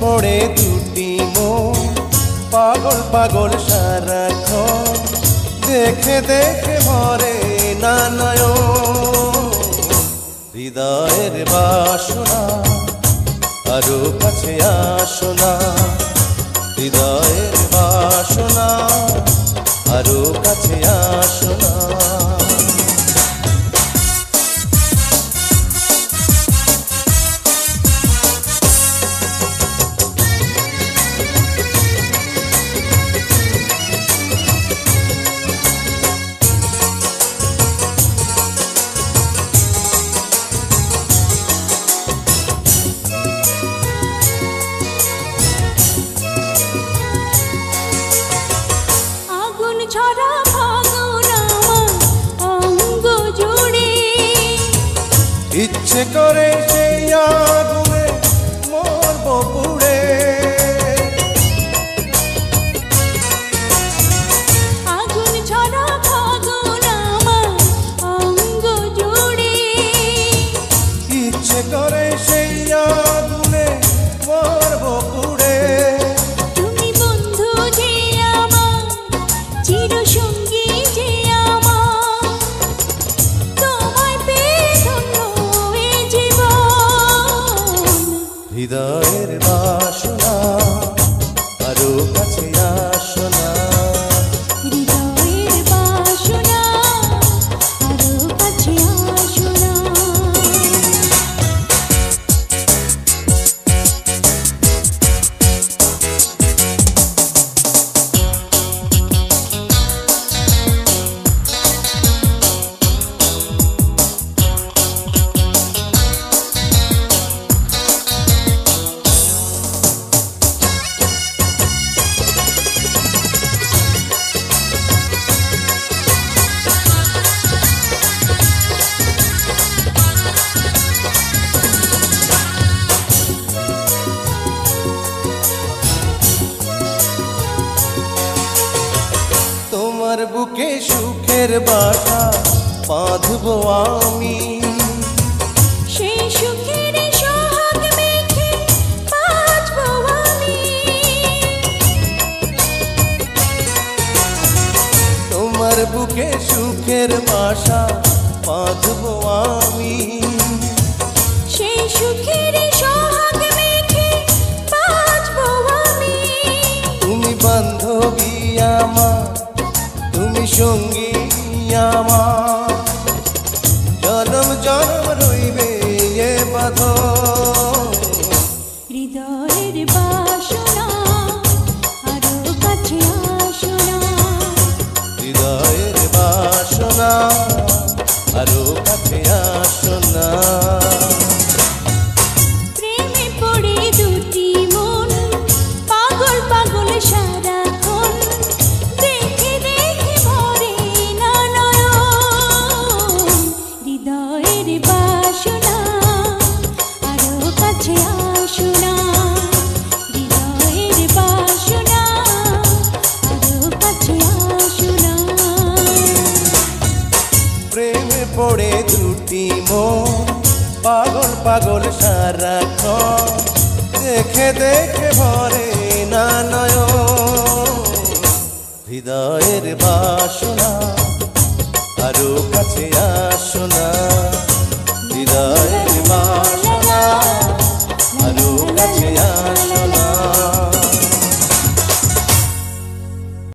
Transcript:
পড়ে দুটি মন পাগল পাগল সারাক্ষণ দেখে দেখে ভরে না নয়ন হৃদয়ের বাসনা আরো কাছে আসো না হৃদয়ের বাসনা আরো কাছে আসো না ইচ্ছে করে সেই আগুনে মরব পুড়ে আগুন ঝরা ফাগুন আমার অঙ্গ জুড়ে ইচ্ছে করে সেই আগুনে মরব পুড়ে তুমি বন্ধু যে আমার চিরসঙ্গী যে আমার তোমায় পেয়ে ধন্য এ জীবন হৃদয়ের বাসনা আরো কাছে আসো না হৃদয়ের বাসনা আরো কাছে আসো না তোমার বুকে সুখের বাসা বাঁধবো আমি সেই সুখের সোহাগ মেখে বাঁচবো আমি তোমার বুকে সুখের বাসা বাঁধবো আমি সেই সুখের সোহাগ মেখে বাঁচবো আমি তুমি বান্ধবী আমার তুমি সঙ্গী আমার জনম জনম রইবে এ বাঁধন হৃদয়ের বাসনা আরো কাছে আসো না হৃদয়ের বাসনা আরো কাছে আসো না প্রেমে পড়ে দুটি মন পাগল পাগল সারাক্ষণ দেখে দেখে ভরে না নয়ন হৃদয়ের বাসনা আরো কাছে আসো না হৃদয়ের বাসনা আরো কাছে আসো না প্রেমে পড়ে দুটি মন পাগল পাগল সারাক্ষণ দেখে দেখে ভরে না নয়ন হৃদয়ের বাসনা